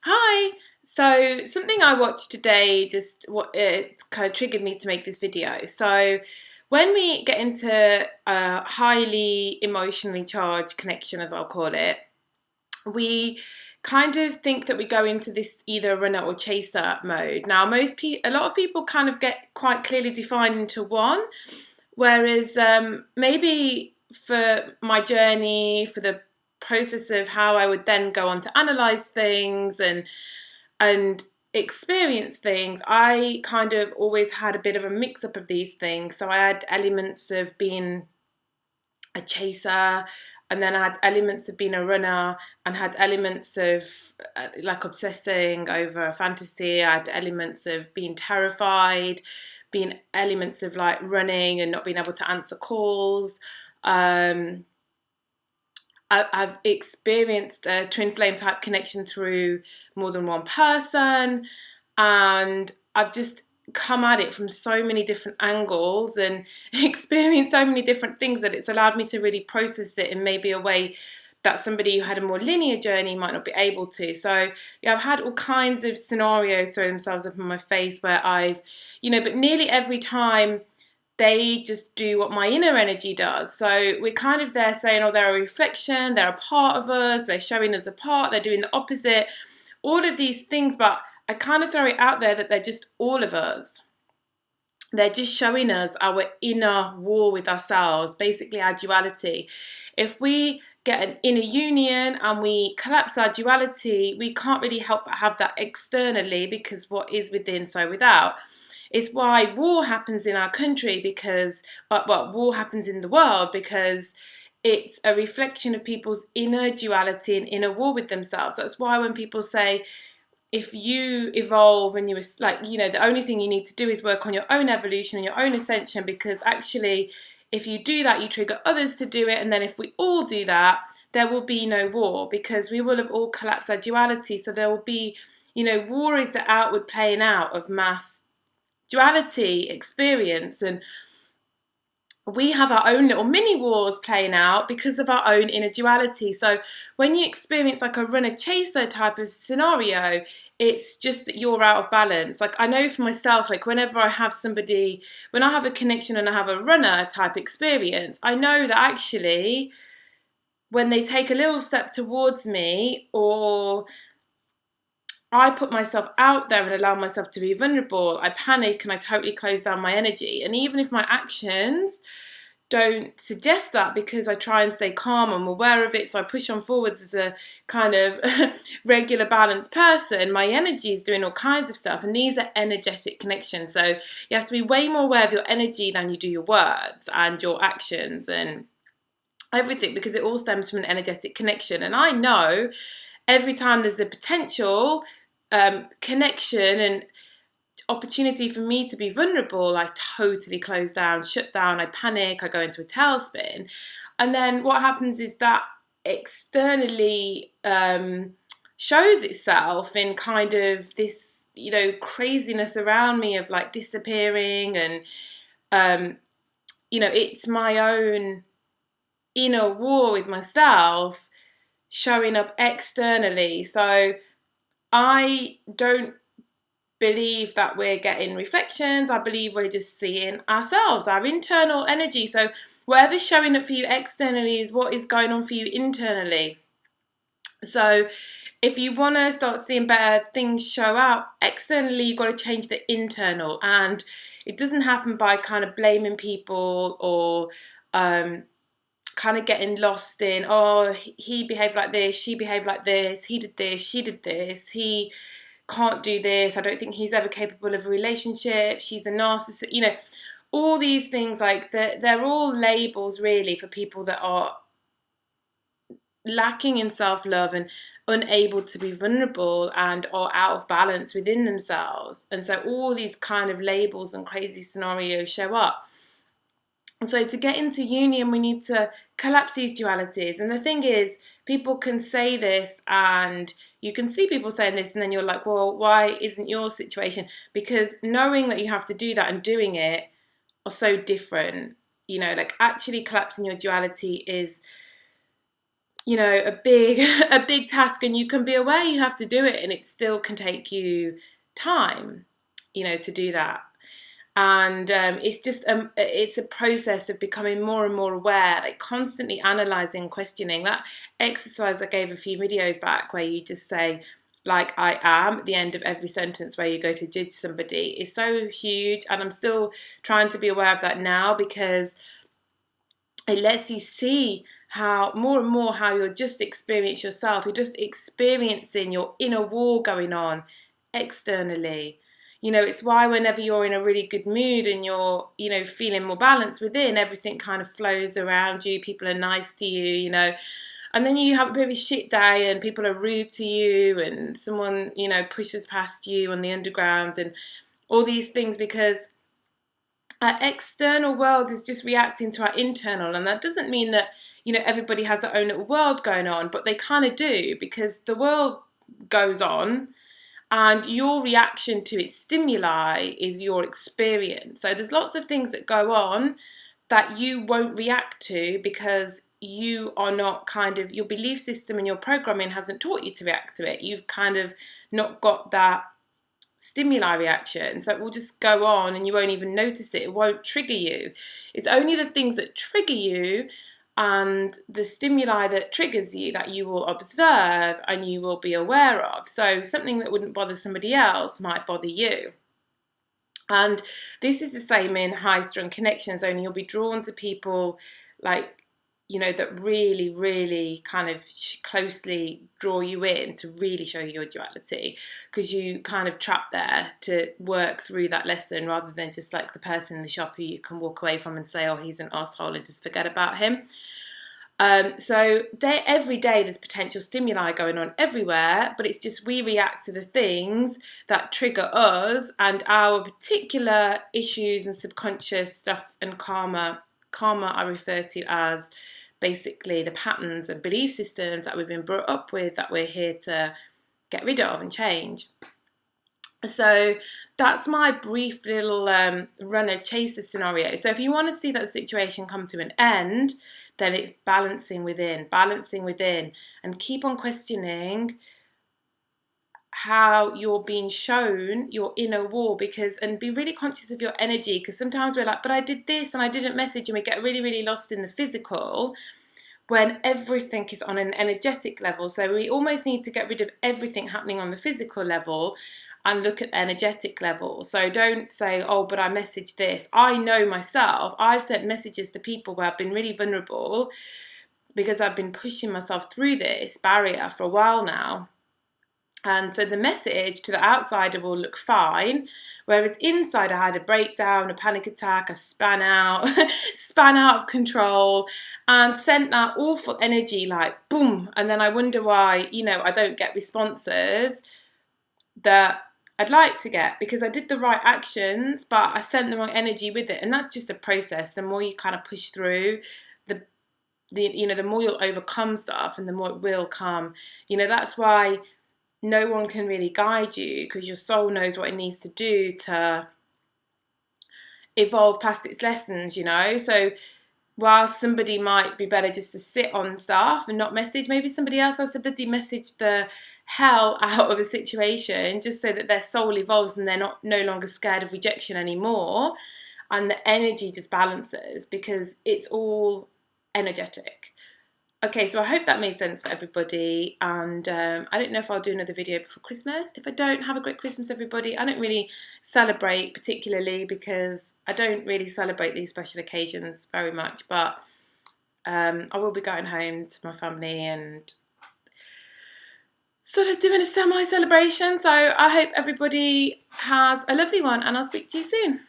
Hi. So something I watched today just what it kind of triggered me to make this video. So when we get into a highly emotionally charged connection, as I'll call it, we kind of think that we go into this either runner or chaser mode. Now, a lot of people kind of get quite clearly defined into one, whereas maybe for my journey, for the process of how I would then go on to analyze things and experience things, I kind of always had a bit of a mix up of these things. So I had elements of being a chaser, and then I had elements of being a runner, and had elements of like obsessing over a fantasy. I had elements of being terrified, being elements of like running and not being able to answer calls. Um, I've experienced a twin flame type connection through more than one person, and I've just come at it from so many different angles and experienced so many different things that it's allowed me to really process it in maybe a way that somebody who had a more linear journey might not be able to. So yeah, I've had all kinds of scenarios throw themselves up in my face where but nearly every time they just do what my inner energy does. So we're kind of there saying, oh, they're a reflection, they're a part of us, they're showing us a part, they're doing the opposite, all of these things. But I kind of throw it out there that they're just all of us. They're just showing us our inner war with ourselves, basically our duality. If we get an inner union and we collapse our duality, we can't really help but have that externally, because what is within, so without. It's why war happens in our country, because, well, war happens in the world, because it's a reflection of people's inner duality and inner war with themselves. That's why when people say, if you evolve and the only thing you need to do is work on your own evolution and your own ascension, because actually, if you do that, you trigger others to do it. And then if we all do that, there will be no war, because we will have all collapsed our duality. So there will be, war is the outward playing out of mass duality experience, and we have our own little mini wars playing out because of our own inner duality. So when you experience like a runner chaser type of scenario, it's just that you're out of balance. Like I know for myself, like when I have a connection and I have a runner type experience, I know that actually when they take a little step towards me, or I put myself out there and allow myself to be vulnerable, I panic and I totally close down my energy. And even if my actions don't suggest that, because I try and stay calm, I'm aware of it, so I push on forwards as a kind of regular balanced person, my energy is doing all kinds of stuff. And these are energetic connections. So you have to be way more aware of your energy than you do your words and your actions and everything, because it all stems from an energetic connection. And I know every time there's a potential connection and opportunity for me to be vulnerable, I totally close down, shut down, I panic, I go into a tailspin. And then what happens is that externally shows itself in kind of this, craziness around me of like disappearing. And, it's my own inner war with myself showing up externally. So I don't believe that we're getting reflections. I believe we're just seeing ourselves, our internal energy. So whatever's showing up for you externally is what is going on for you internally. So if you want to start seeing better things show out externally, you've got to change the internal. And it doesn't happen by kind of blaming people or kind of getting lost in, oh, he behaved like this, she behaved like this, he did this, she did this, he can't do this, I don't think he's ever capable of a relationship, she's a narcissist, all these things, like they're all labels really for people that are lacking in self-love and unable to be vulnerable and are out of balance within themselves. And so all these kind of labels and crazy scenarios show up. So to get into union, we need to collapse these dualities. And the thing is, people can say this, and you can see people saying this, and then you're like, well, why isn't your situation? Because knowing that you have to do that and doing it are so different. Like actually collapsing your duality is you know, a big a big task, and you can be aware you have to do it, and it still can take you time, you know, to do that. And it's a process of becoming more and more aware, like constantly analyzing, questioning. That exercise I gave a few videos back, where you just say, like, I am at the end of every sentence, where you go to judge somebody, is so huge. And I'm still trying to be aware of that now, because it lets you see how more and more how you're just experiencing yourself. You're just experiencing your inner war going on externally. You know, it's why whenever you're in a really good mood and you're, you know, feeling more balanced within, everything kind of flows around you. People are nice to you, you know. And then you have a bit of a shit day and people are rude to you, and someone, you know, pushes past you on the underground and all these things, because our external world is just reacting to our internal. And that doesn't mean that, you know, everybody has their own little world going on, but they kind of do, because the world goes on and your reaction to its stimuli is your experience. So there's lots of things that go on that you won't react to, because you are not kind of, your belief system and your programming hasn't taught you to react to it. You've kind of not got that stimuli reaction, so it will just go on and you won't even notice it. It won't trigger you. It's only the things that trigger you and the stimuli that triggers you that you will observe and you will be aware of. So something that wouldn't bother somebody else might bother you. And this is the same in high strung connections, only you'll be drawn to people, like, you know, that really, really kind of closely draw you in to really show you your duality, because you kind of trapped there to work through that lesson, rather than just like the person in the shop who you can walk away from and say, oh, he's an asshole, and just forget about him. So every day there's potential stimuli going on everywhere, but it's just we react to the things that trigger us and our particular issues and subconscious stuff and karma. Karma I refer to as basically the patterns and belief systems that we've been brought up with, that we're here to get rid of and change. So that's my brief little runner chaser scenario. So if you want to see that situation come to an end, then it's balancing within, and keep on questioning how you're being shown your inner war, and be really conscious of your energy, because sometimes we're like, but I did this and I didn't message, and we get really, really lost in the physical when everything is on an energetic level. So we almost need to get rid of everything happening on the physical level and look at energetic level. So don't say, oh, but I messaged this. I know myself, I've sent messages to people where I've been really vulnerable, because I've been pushing myself through this barrier for a while now. And so the message to the outsider will look fine, whereas inside I had a breakdown, a panic attack, I span out, span out of control, and sent that awful energy like boom. And then I wonder why, you know, I don't get responses that I'd like to get, because I did the right actions, but I sent the wrong energy with it. And that's just a process. The more you kind of push through, the you know, the more you'll overcome stuff, and the more it will come. You know, that's why no one can really guide you, because your soul knows what it needs to do to evolve past its lessons, you know. So while somebody might be better just to sit on stuff and not message, maybe somebody else has to bloody message the hell out of a situation, just so that their soul evolves and they're no longer scared of rejection anymore, and the energy just balances, because it's all energetic. Okay, so I hope that made sense for everybody, and I don't know if I'll do another video before Christmas. If I don't, have a great Christmas, everybody. I don't really celebrate particularly, because I don't really celebrate these special occasions very much, but I will be going home to my family and sort of doing a semi-celebration. So I hope everybody has a lovely one, and I'll speak to you soon.